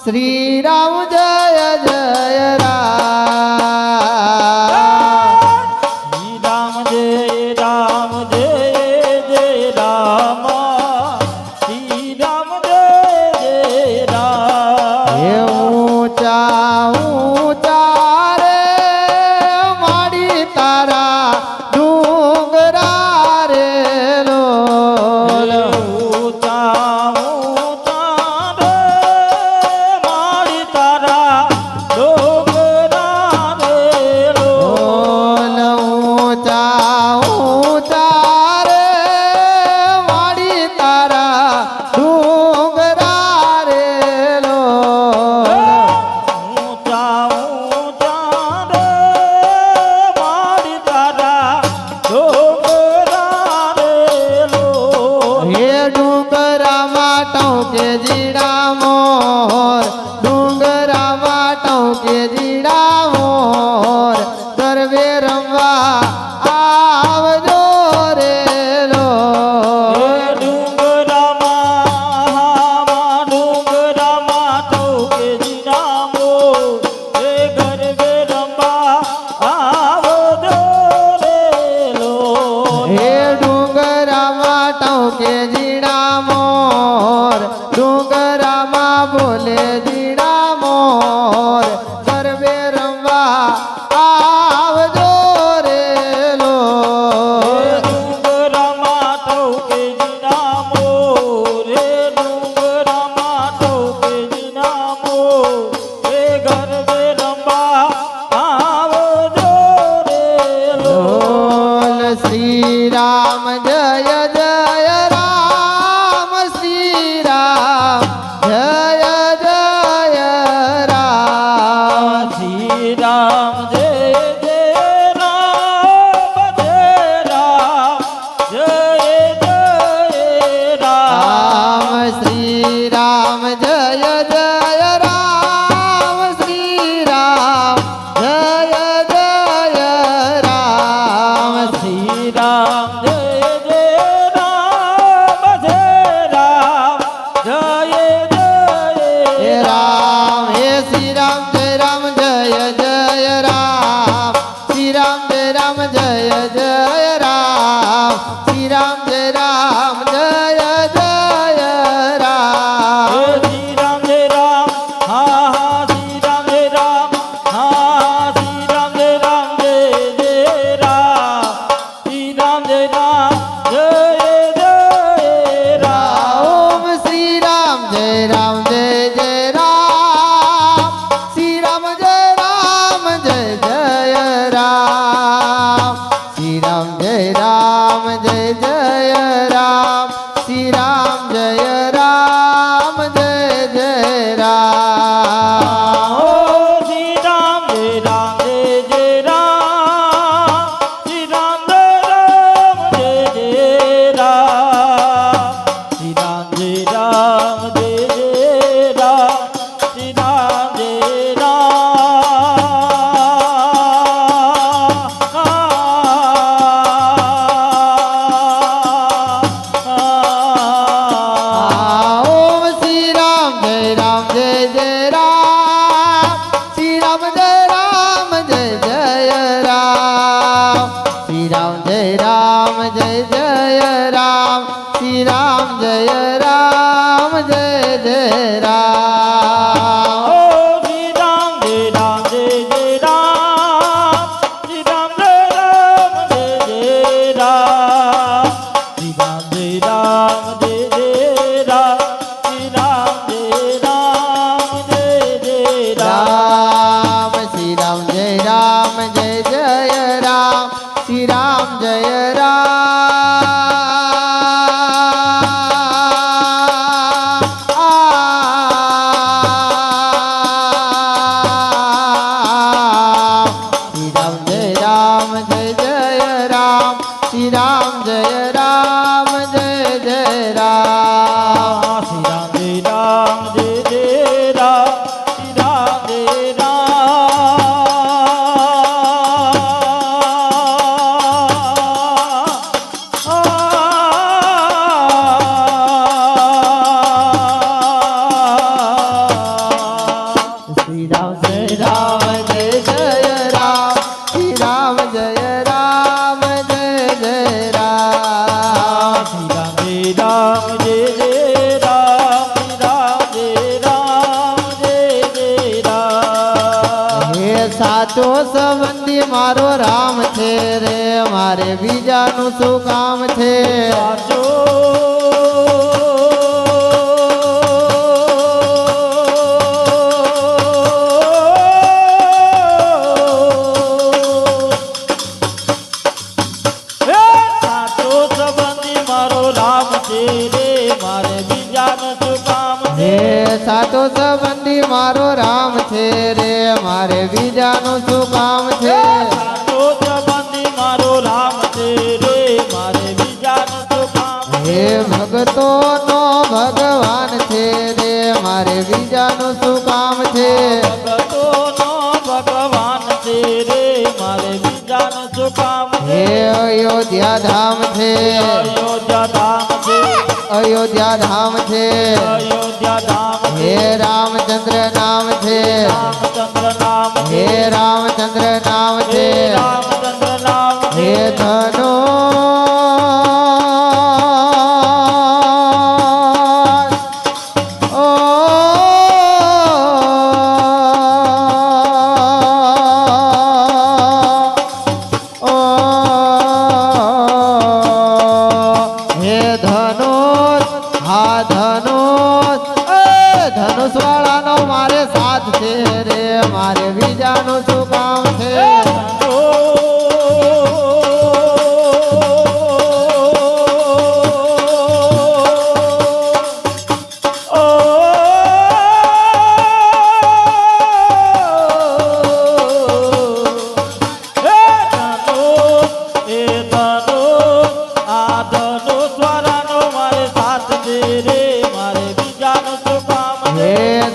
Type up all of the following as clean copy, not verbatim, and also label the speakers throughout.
Speaker 1: श्री राम जय जय राम
Speaker 2: जय राम जय जय राम श्री राम जय जय राम
Speaker 1: हे ऊंचा ऊंचा रे माड़ी तारा डूंगरा रे लोल
Speaker 2: ऊंचा ऊंचा रे माड़ी तारा डोंगरा रे
Speaker 1: लोल ऊंचा ऊंचा रे माड़ी तारा डूंगरा रे लोल
Speaker 2: ऊंचा ऊंचा रे माड़ी तारा डोंगरा रे लो
Speaker 1: हे डूंगरा माटों के जीड़ा मोर डूंगरा माटों के जीड़ा मोर करवे रंवा आवजो रे लो
Speaker 2: डूंगरा माटो के जीरामो हे घर वे रंबा आवो दो रे लो
Speaker 1: हे डूंगरा माटों के जीड़ा मोर डूंगरा मा बोले जीड़ा मोर करवे रंवा आवजो रे लो
Speaker 2: डूंगरा माटो के जीरामो रे डूंगरा माटो के जीरामो हे घर वे रंबा आवो दो रे लो
Speaker 1: बोल श्री राम जय जय राम श्री राम जय जय राम
Speaker 2: श्री राम जय जय राम जय राम जय जय राम
Speaker 1: राम श्री राम जय जय राम श्री राम जय जय राम
Speaker 2: श्री राम जय जय राम जय राम जय जय
Speaker 1: हे राम हे श्री राम जय राम जय जय राम श्री राम जय राम जय जय राम श्री राम जय राम जय जय राम
Speaker 2: श्री राम जय राम हा हा श्री राम जय राम हा श्री राम जय जय राम श्री राम जय जय राम
Speaker 1: ओम श्री राम जय जय राम श्री राम जय जय राम श्री राम जय जय राम श्री राम जय जय राम
Speaker 2: ओ श्री राम जय जय राम श्री राम जय जय राम श्री राम जय जय राम श्री राम जय
Speaker 1: ओम श्री राम जय जय राम श्री राम जय जय राम श्री राम जय जय राम श्री राम जय जय राम
Speaker 2: ओ श्री राम जय जय राम श्री राम जय जय राम श्री राम जय जय राम श्री राम जय राम
Speaker 1: राम श्री राम जय जय राम श्री राम जय શ્રી રામ જય રામ જય જય રામ શ્રી રામ જય રામ જય જય રામ
Speaker 2: શ્રી રામ જય રામ જય જય રામ શ્રી રામ જય રામ જય જય રામ
Speaker 1: હે સાચો સંબંધી મારો રામ છે રે મારે બીજાનું શું કામ છે
Speaker 2: સાચો
Speaker 1: સાચો સંબંધી મારો રામ છે રે મારે બીજાનું શું કામ છે
Speaker 2: સાચો સંબંધી મારો રામ છે રે મારે બીજાનું શું કામ
Speaker 1: હે ભગતો નો ભગવાન છે રે મારે બીજાનું શું કામ છે
Speaker 2: ભગતોનો ભગવાન છે રે મારે બીજાનું શું કામ
Speaker 1: હે અયોધ્યા ધામ છે
Speaker 2: અયોધ્યા ધામ છે
Speaker 1: અયોધ્યા ધામ છે
Speaker 2: અયોધ્યા ધામ
Speaker 1: હે રામચંદ્ર નામ છે
Speaker 2: રામચંદ્ર નામ
Speaker 1: હે રામચંદ્ર નામ છે
Speaker 2: રામચંદ્ર નામ
Speaker 1: હે ધનો ધનુષ વાળાનો મારે સાથ છે રે મારે બીજાનું શું કામ છે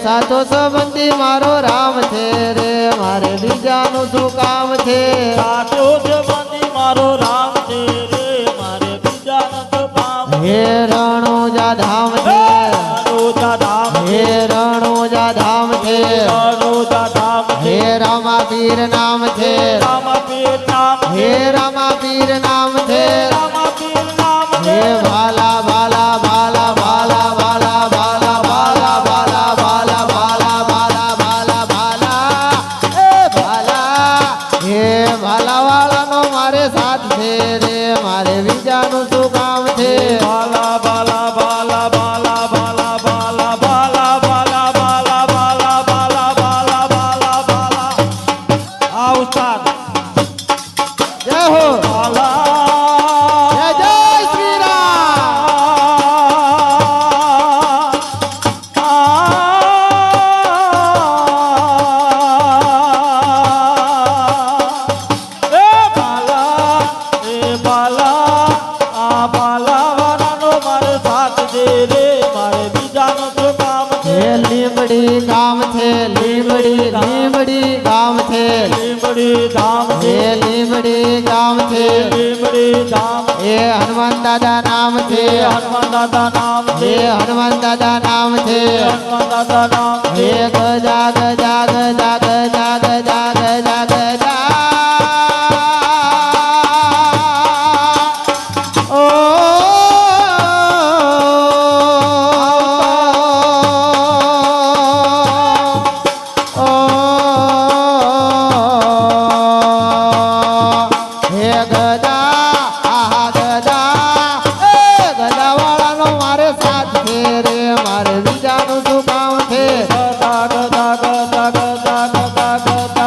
Speaker 1: સાચો સંબંધી મારો રામ છે રે મારે બીજાનું શું કામ છે
Speaker 2: સાચો સંબંધી મારો રામ છે રે મારે બીજાનું શું કામ
Speaker 1: હે રણુજા ધામ છે
Speaker 2: રણુજા ધામ
Speaker 1: હે રણુજા ધામ છે
Speaker 2: રણુજા ધામ
Speaker 1: હે રામાપીર નામ છે
Speaker 2: રામાપીર નામ
Speaker 1: હે રામાપીર નામ છે
Speaker 2: રામાપીર નામ
Speaker 1: હે ભાલા ભાલા ભાલા ભાલા ભાલા ભાલા ભાલા ભાલા ભાલા ભાલા ભાલા ભાલા ભાલા એ ભાલા હે ભાલા વાળાનો મારે સાથ છે રે મારે બીજાનું શું કામ છે
Speaker 2: બાલા બાલા બાલા બાલા બાલા બાલા બાલા બાલા બાલા બાલા બાલા બાલા બાલા બાલા આ ઉસ્તાદ
Speaker 1: જય હો
Speaker 2: બાલા
Speaker 1: જય જય શ્રી લીમડી ગામ છે લીમડી લીમડી ગામ છે
Speaker 2: લીમડી ધામ
Speaker 1: હે લીમડી ગામ છે
Speaker 2: લીમડી ધામ
Speaker 1: એ હનુમાન દાદા નામ છે
Speaker 2: હનુમાન દાદા નામ
Speaker 1: હે હનુમાન દાદા નામ છે
Speaker 2: હનુમાન દાદા નામ
Speaker 1: હે ગજા ગજા ગજા ગજા ગજા ગજા ગજા ઓ હે ગદા આહા ગદા એ ગદા વાળાનો મારે સાથ છે રે મારે બીજાનું શું કામ છે
Speaker 2: ગદા ગદા ગદા ગદા ગદા ગદા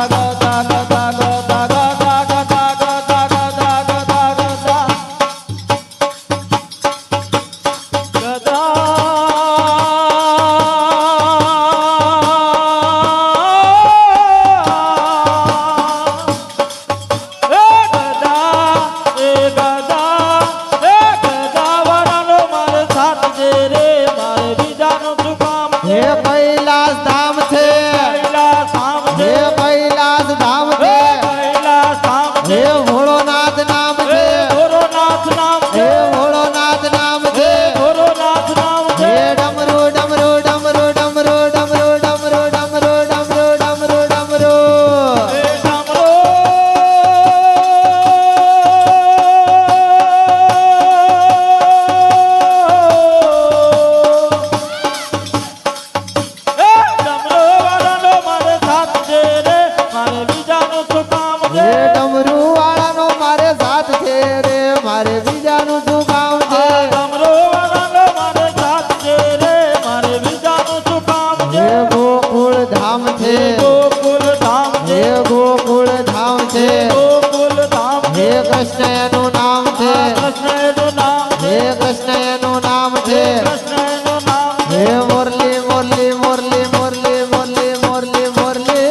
Speaker 1: ધામ છે
Speaker 2: ગોકુલ ધામ છે
Speaker 1: હે ગોકુળ ધામ છે
Speaker 2: ગોકુલ ધામ
Speaker 1: હે કૃષ્ણ એનું નામ છે
Speaker 2: કૃષ્ણનું નામ
Speaker 1: હે કૃષ્ણ એનું નામ છે
Speaker 2: કૃષ્ણનું નામ
Speaker 1: હે મુરલી મુરલી મુરલી મુરલી મુરલી મુરલી મુરલી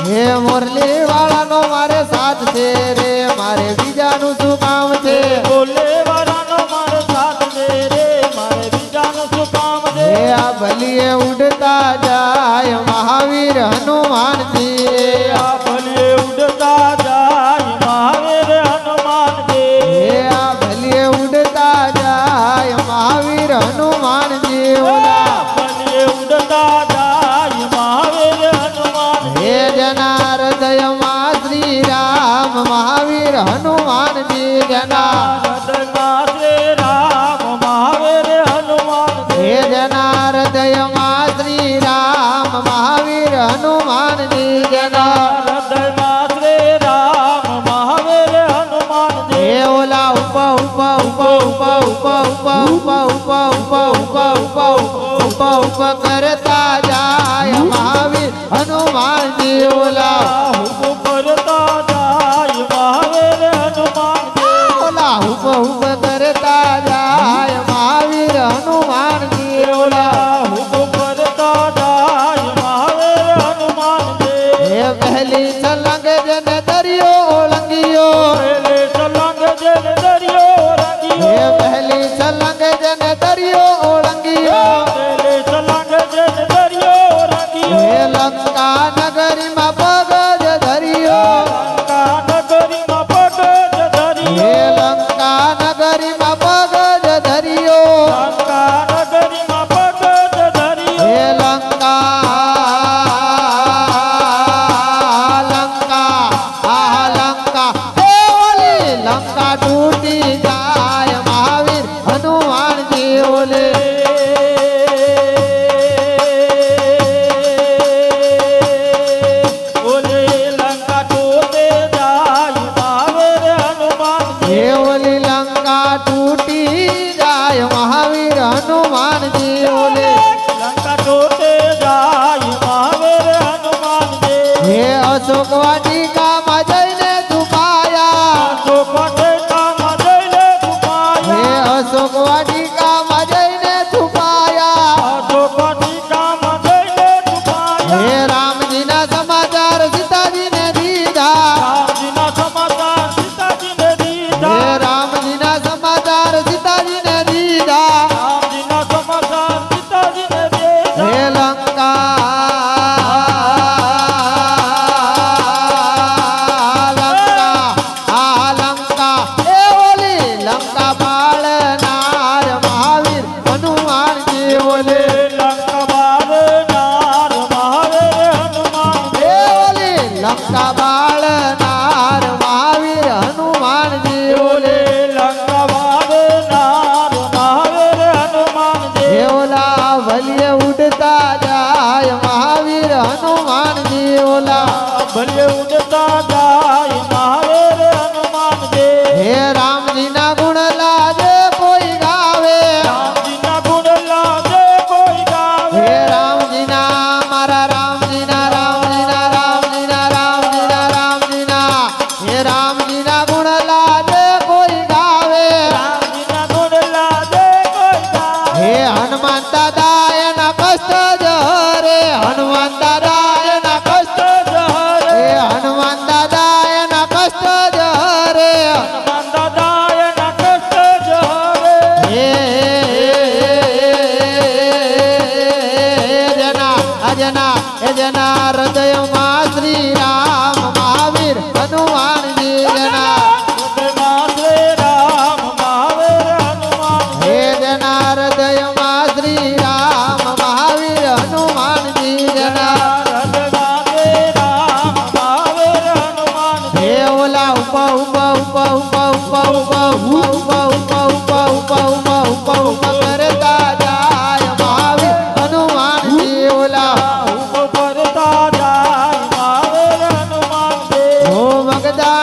Speaker 1: હે મુરલી વાળાનો મારે સાથ છે રે મારે બીજાનું શું કામ છે
Speaker 2: બોલે વાળાનો મારો સાથ દે રે મારે બીજાનું શું કામ છે
Speaker 1: હે આ ભલીએ ઉડતા જાય મહાવીર હનુમાનજી
Speaker 2: આ ભલે ઉડતા જાય મહાવીર હનુમાનજી
Speaker 1: હે આ ભલીએ ઉડતા જાય મહાવીર હનુમાનજી ઓલા
Speaker 2: ભલે ઉડતા જાય મહાવીર હનુમાનજી
Speaker 1: હે જના હૃદયમાં શ્રી રામ મહાવીર હનુમાનજી જના
Speaker 2: હૃદયમાં શ્રી રામ મહાવીર હનુમાનજી
Speaker 1: હે જના હૃદયમાં શ્રી રામ મહાવીર હનુમાનજી જના
Speaker 2: હૃદયમાં શ્રી રામ મહાવીર હનુમાનજી
Speaker 1: હે ઓલા ઉપા ઉપા ઉપા ઉપા ઉપા ઉપા ઉપા ઉપા ઉપા ઉપા ઉપા ઉપા ઉપા કરતા જાય મહાવીર હનુમાનજી ઓલા
Speaker 2: હુકમ કરતા જાય મહાવીર હનુમાનજી
Speaker 1: ઓલા ઉપા ઉપા કરતા જાય મહાવીર હનુમાનજી ઓલા
Speaker 2: હુકમ કરતા જાય મહાવીર હનુમાનજી
Speaker 1: હે પહેલી છલંગ જન દરિયો ઓળંગિયો
Speaker 2: પહેલે સલંગ જેલ દરિયો રંગિયો
Speaker 1: હે પહેલી છલંગ જન દરિયો ઓળંગિયો
Speaker 2: પહેલે સલંગ જેલ દરિયો રંગિયો
Speaker 1: હે લંકા નગરીમાં પગ જ ધર્યો
Speaker 2: લંકા નગરીમાં પગ જ ધર્યો
Speaker 1: હે લંકા નગરીમાં પગ જ ધર્યો
Speaker 2: લંકા નગરીમાં પગ જ ધર્યો
Speaker 1: હે લંકા લંકા આ લંકા હે ઓલી લંકા તૂટી જાય મહાવીર હનુમાનજી ઓલે
Speaker 2: ઓલે લંકા ટોતે જાય મહાવીર હનુમાનજી
Speaker 1: હે ઓલી લંકા તૂટી જાય મહાવીર હનુમાનજી ઓલે
Speaker 2: લંકા ટોતે જાય મહાવીર હનુમાનજી
Speaker 1: હે અશોક વાટિકામાં જઈને છુપાયા
Speaker 2: ચોખટે કામ જઈને
Speaker 1: હે
Speaker 2: છુપાયા
Speaker 1: અશોક વાટિકામાં જઈને છુપાયા
Speaker 2: ચોખટી કામ જઈને છુપાયા
Speaker 1: હે રામજીના સમાચાર સીતાજીને દીધા
Speaker 2: રામજીના સમાચાર સીતાજીને
Speaker 1: હે
Speaker 2: દીધા
Speaker 1: રામજીના સમાચાર સીતાજીને દીધા
Speaker 2: રામજીના સમાચાર સીતાજીને
Speaker 1: હે
Speaker 2: દીધા
Speaker 1: લંકા લંકા આ લંકા એ ઓલી લંકા બાળનાર મહાવીર હનુમાનજી ઓલે
Speaker 2: લંકા બારનાર મહાવીર હનુમાનજી
Speaker 1: એ ઓલી લંકા બાળનાર મહાવીર હનુમાનજી ઓલે
Speaker 2: લંકા બારનાર મહાવીર હનુમાનજી
Speaker 1: હે ઓલા ભલીએ ઉડતા જાય મહાવીર હનુમાનજી ઓલા
Speaker 2: ભલે ઉડતા જાય મહાવીર હનુમાનજી
Speaker 1: હે રામજીના ગુણ લાજે કોઈ ગાવે
Speaker 2: રામજીના ગુણ લાગે કોઈ ગાવે
Speaker 1: હે રામજીના મારા રામજીના રામજીના રામજીના રામજીના રામજીના હે રામજીના ગુણ લાજે કોઈ ગાવે
Speaker 2: રામજીના ગુણ લાગે કોઈ ગાવે
Speaker 1: હે હનુમાન દાદા એના કષ્ટ જ હરે હનુમાન દાદા એના કષ્ટ
Speaker 2: જહરે
Speaker 1: હે હનુમાન દાદા એના કષ્ટ જ હરે
Speaker 2: હનુમાન દાદા એના કષ્ટ જહરે
Speaker 1: હે જના અજના એ જના હૃદયમાં શ્રી રામ મહાવીર હનુમાનજી જના
Speaker 2: હૃદયમાં શ્રી રામ મહાવીર હનુમાનજી
Speaker 1: હે જના હૃદયમાં શ્રી રામ મહાવીર હનુમાનજી જના
Speaker 2: હૃદયમાં શ્રી રામ મહાવીર હનુમાનજી
Speaker 1: હે ઓલા ઉપા ઉપા ઉપા ઉપા ઉપા ઉપા ઉપા ઉપા ઉપા ઉપા ઉપા ઉપા ઉપા ઉપા કરતા જાય મહાવીર હનુમાનજી ઓલા
Speaker 2: ઉપરતા જાય મહાવીર હનુમાનજી
Speaker 1: હો ભગદાન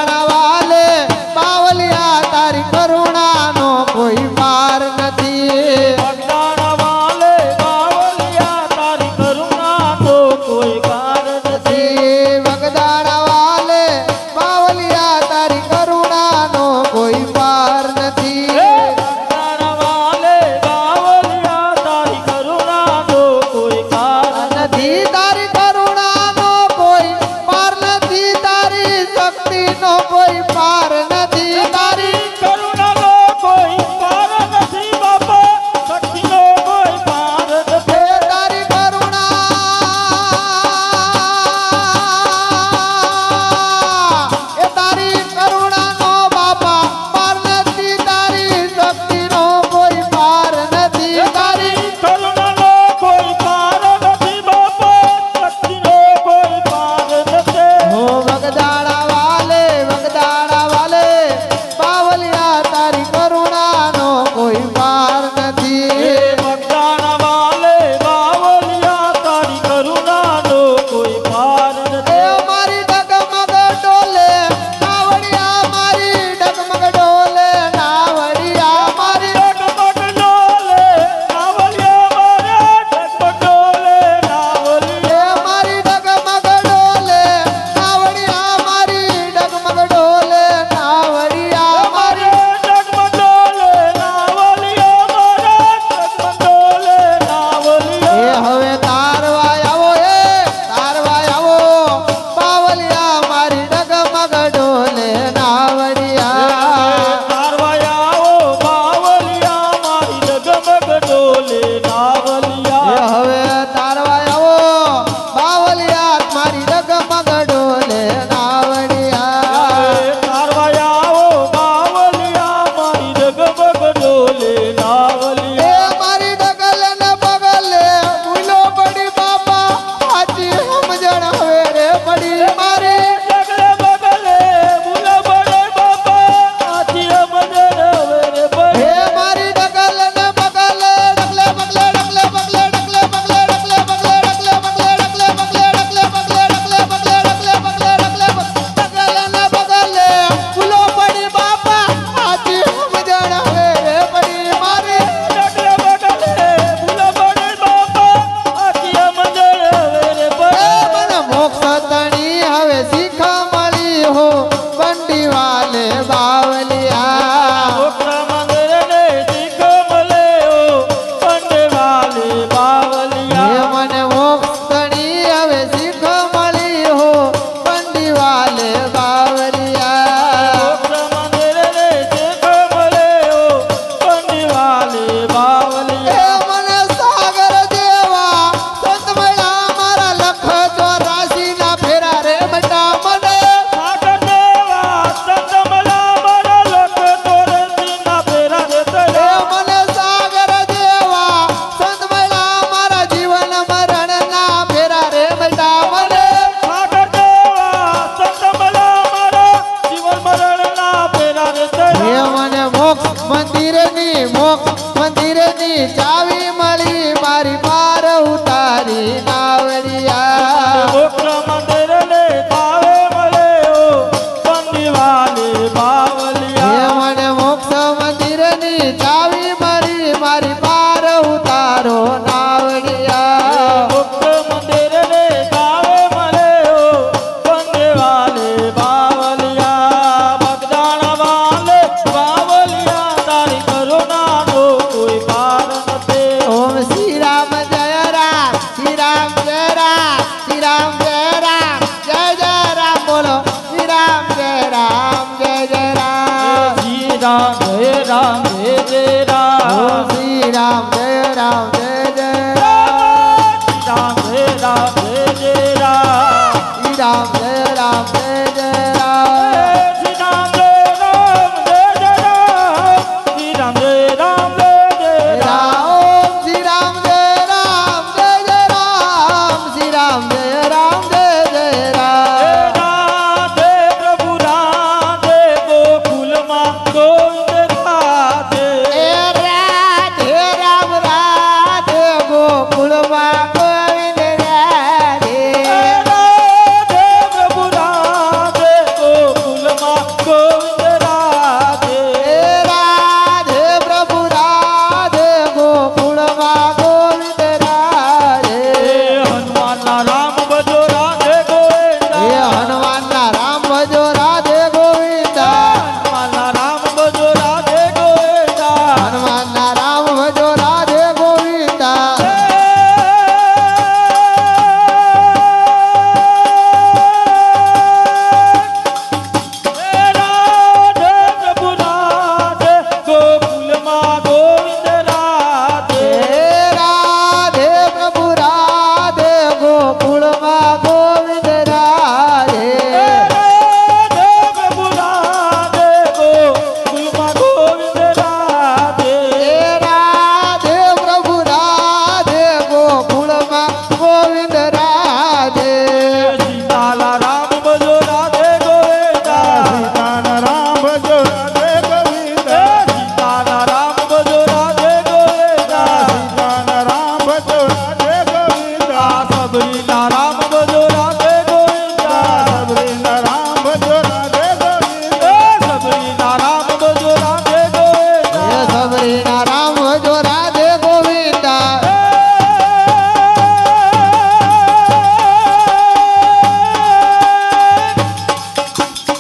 Speaker 2: સબરીના રામ ભજો રાધે ગોવિંદા
Speaker 3: સબરીના રામ ભજો રાધે ગોવિંદા
Speaker 2: સબરીના રામ ભજો રાધે
Speaker 1: હે
Speaker 2: ગોવિંદા
Speaker 1: સબરીના રામ જો રાધે ગોવિંદા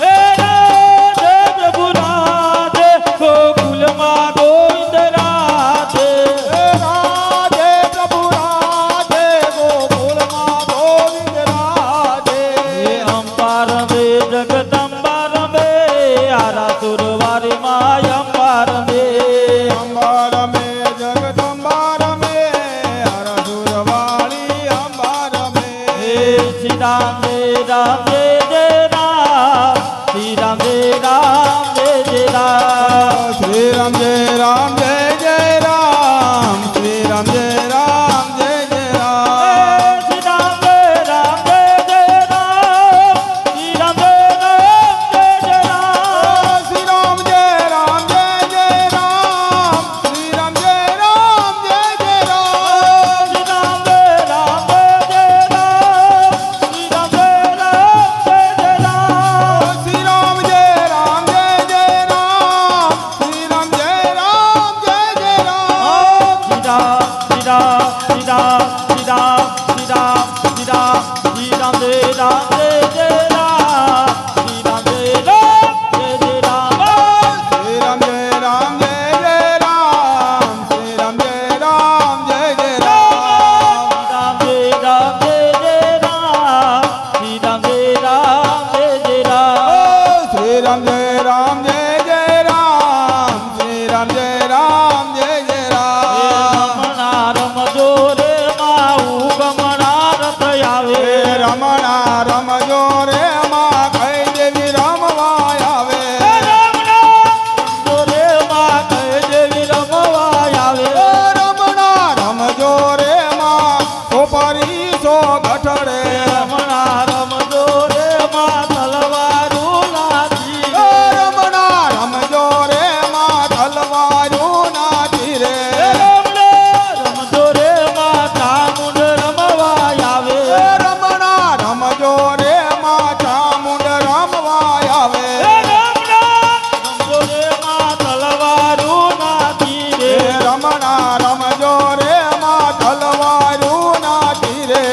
Speaker 2: હે રાધે પ્રભુ રાધે ગોકુલમાં ગોવિંદ રાધે
Speaker 3: રાધે પ્રભુ રાધે ગોકુળમાં ગોવિંદ રાધે
Speaker 2: હે અંબા રમે જગદંબા રમે આરા સુરવારી માં અંબા રમે
Speaker 3: અંબા રમે જગદંબા રમે હરસુરવાળી અંબા રમે
Speaker 2: હે શ્રી રામ જય રામ જય જય રામ શ્રી રામ જય રામ જય જય રામ
Speaker 3: શ્રી રામ જય રામ જય જય રામ શ્રી રામ જય રામ જય જય રામ
Speaker 2: શ્રી રામ જય રામ જય જય રામ શ્રી રામ જય રામ જય જય રામ
Speaker 3: શ્રી રામ જય રામ જય જય રામ શ્રી રામ જય રામ જય જય રામ
Speaker 2: શ્રી રામ જય રામ જય જય રામ શ્રી રામ જય રામ જય જય રામ
Speaker 3: શ્રી રામ જય રામ જય જય રામ શ્રી રામ જય રામ જય જય રામ
Speaker 2: શ્રી રામ શ્રી રામ શ્રી રામ શ્રી રામ શ્રી રામ જય રામ જય જય રામ શ્રી રામ જય રામ જય જય રામ
Speaker 3: શ્રી રામ જય રામ જય જય રામ શ્રી રામ જય રામ જય જય રામ
Speaker 2: રામ જય રામ જય જય રામ શ્રી રામ જય રામ જય જય રામ
Speaker 3: શ્રી રામ જય રામ જય જય રામ શ્રી રામ જય રામ જય જય રામ
Speaker 2: રમણા રમજો રે માઉ ગમણા રથ આવે
Speaker 3: રમણા રમજો રે માં કઈ દેવી રમવા આવે
Speaker 2: રમણા રે માં કઈ દેવી રમવા આવે
Speaker 3: રમણા રમજો રે માં સોપારી સો ગઠડે
Speaker 2: રમણા રમજો રે માં તલવારું લાજી
Speaker 3: રમણા રમજો રે માં તલવારું નાથી રે
Speaker 2: રમજો રે માં ચામુંડ રમવા આવે
Speaker 3: રમણા રમજો રે માં ચામુંડ રમવા આવે
Speaker 2: રમજો રે માં તલવારું નાથી રે
Speaker 3: રમણા રમજો રે માં તલવારું નાથી રે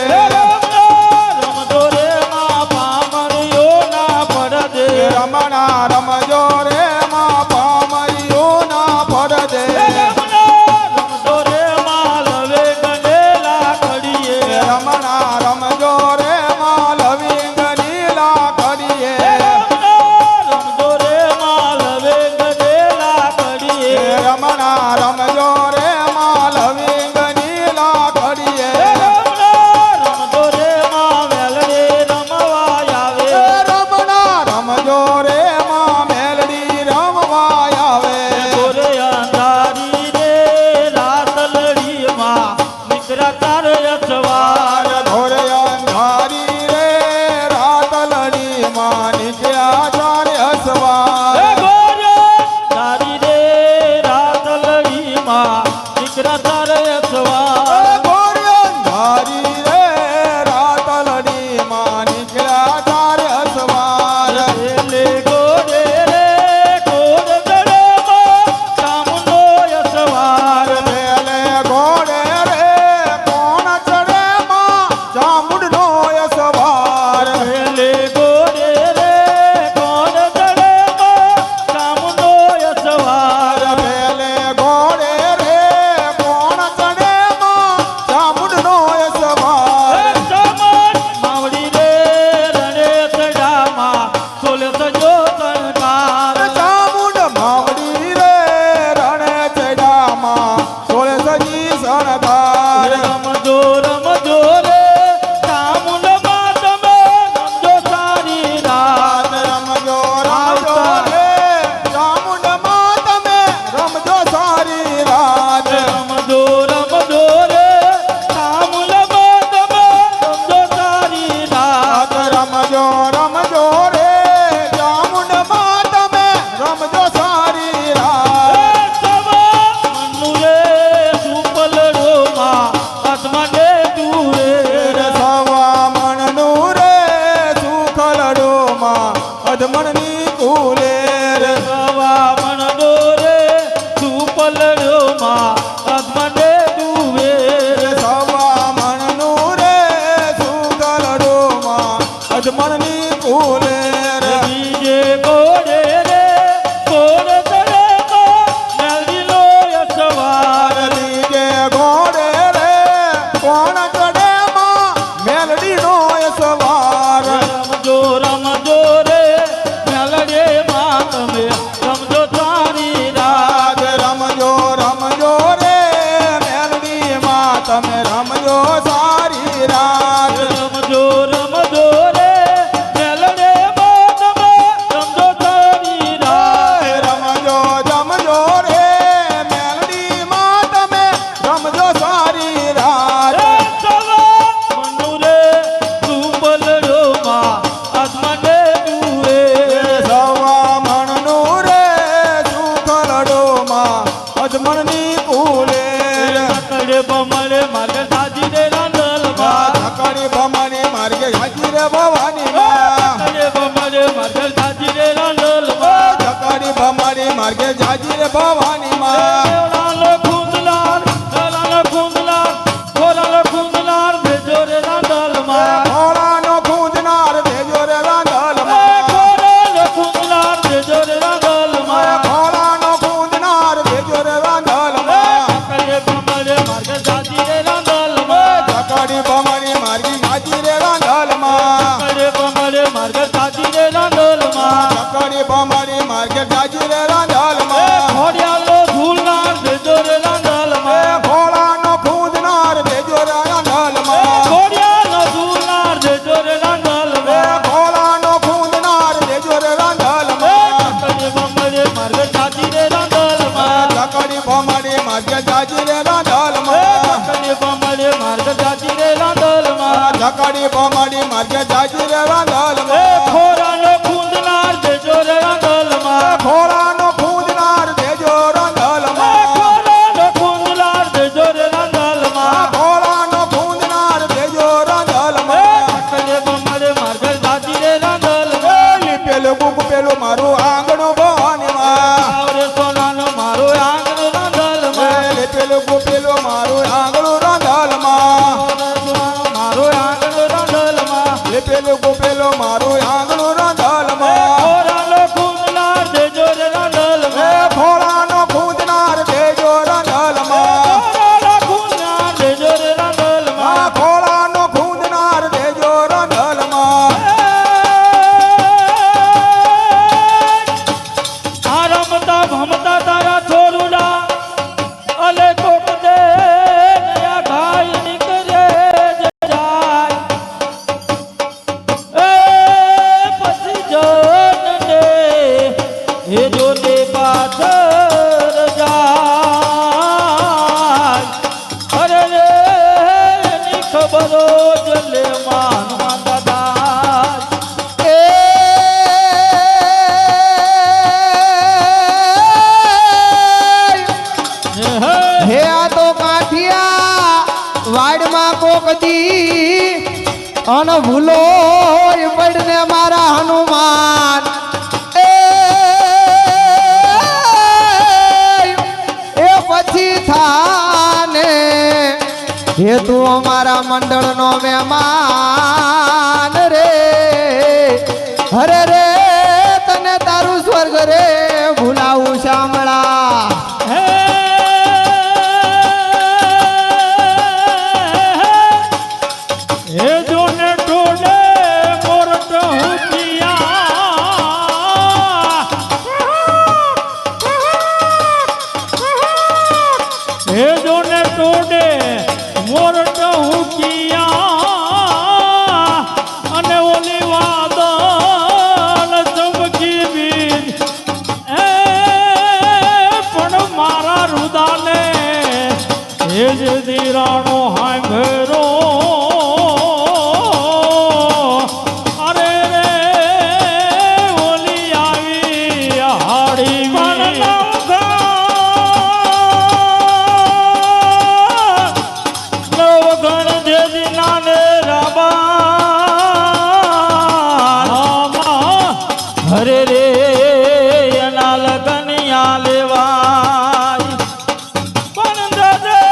Speaker 3: રાત
Speaker 2: રમજો રમજો રે મેલડે તમે રમજો સારી રાત
Speaker 3: રમજો જમજો રે મેલડીમાં તમે રમજો સારી રાત
Speaker 2: રે ચલો મનુ રે તું બલડો માં આત્માને જુએ
Speaker 3: સવા મણનું રે સુખલડોમાં અજમણની કુલે
Speaker 2: કડે બમડે માર્ગ સાજી રે રાંદલમાં
Speaker 3: ધકડી ભમણી માર્ગે હાજી રે ભવાની માં
Speaker 2: કડે બમડે માર્ગ સાજી રે રાંદલમાં
Speaker 3: ધકડી ભમણી માર્ગે હાજી રે ભવાની માં
Speaker 2: લાલો ખુંદલાર ખોરાલો ખુંદલાર ભેજો રે રાંદલમાં
Speaker 3: ખોળાનો ખૂંદનાર ભેજો રે રાંધલમાં
Speaker 2: ખોરાલો ખુંદલાર ભેજો રે રાંદલમાં
Speaker 3: ખોળાનો ખૂંદનાર ભેજો રે રાંધલમાં
Speaker 2: કડે બમડે માર્ગ સાજી રે રાંદલમાં
Speaker 3: ધકડી ભમણી માર્ગે હાજી રે રાંધલમાં
Speaker 2: કડે બમડે માર્ગ સાજી રે રાંદલમાં
Speaker 3: ધકડી ભમણી માર્ગે હાજી રે રાંધલમાં
Speaker 2: ખોડિયાલો ઝૂલનાર ભેજો રે રાંદલમાં
Speaker 3: ખોળાનો ખૂંદનાર ભેજો રે રાંધલમાં
Speaker 2: ખોડિયાલો ઝૂલનાર ભેજો રે રાંદલમાં
Speaker 3: ખોળાનો ખૂંદનાર ભેજો રે રાંધલમાં
Speaker 2: કડે બમડે માર્ગ સાજી રે રાંદલમાં
Speaker 3: ધકડી ભમણી માર્ગે હાજી રે રાંધલમાં
Speaker 2: કડે બમડે માર્ગ સાજી રે રાંદલમાં
Speaker 3: ધકડી ભમણી માર્ગે હાજી રે રાંધલમાં
Speaker 2: ખોરાનો ખૂંદનાર ભેજો રે રાંદલમાં
Speaker 3: ખોળાનો ખૂંદનાર ભેજો રાંધલમાં
Speaker 2: ખોરાનો ખૂંદનાર ભેજો રે રાંદલમાં
Speaker 3: ખોળાનો ખૂંદનાર ભેજો રાંધલમાં
Speaker 2: કડે બમડે માર્ગ સાજી રે રાંદલમાં
Speaker 3: લીપેલું ગુપેલું મારું આંગણું ભવાનીમાં
Speaker 2: આવરે સોનાનો મારો આંગણ રાંદલમાં
Speaker 3: લીપેલું ગુપેલું મારું આંગણું રાંધલમાં
Speaker 2: મારો આંગણ રાંદલમાં
Speaker 3: લીપેલું ગુપેલું મારું આંગણું રાંધલમાં
Speaker 2: ખોરાનો ખૂંદનાર ભેજો રે રાંદલમાં
Speaker 3: ખોળાનો ખૂંદનાર ભેજો રાંધલમાં
Speaker 2: ખોરાનો ખૂંદનાર ભેજો રે રાંદલમાં
Speaker 3: ખોળાનો ખૂંદનાર ભેજો રાંધલમાં
Speaker 2: આ રમતા ભમતા તારા છોરુડા અલે કોક દે નયા ઘાય નીકળે જાય એ પછી જનને એ જોતે પાછળ જાય અરે રે એની ખબરો જ લે માનવા દાદા
Speaker 1: હે આ તો કાઠિયા વાડમાં કોક દી અન ભૂલો પડને મારા હનુમાન એ પછી થાને હે તું અમારા મંડળનો મહેમાન રે હરે રે તને તારું સ્વર્ગ રે ભૂલાવું શામળા
Speaker 2: હે જોને ટોડે મોરટ હુતિયા હે જોને ટોડે મોરટ હુતિયા અને ઓલી વાદળ ચમકી બીજ એ પણ મારા રુદાને હે જે દીરાણો હાય ભેરો અરે રે ઓલી આવી હાડી નવગણ જે દિનાને રાબા હરે રે એના લગનિયા લેવાય પણ દાદા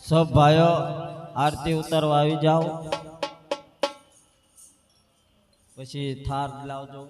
Speaker 2: સબ ભાઈઓ આરતી ઉતારવા આવી જાઓ, પછી થાર લાવજો.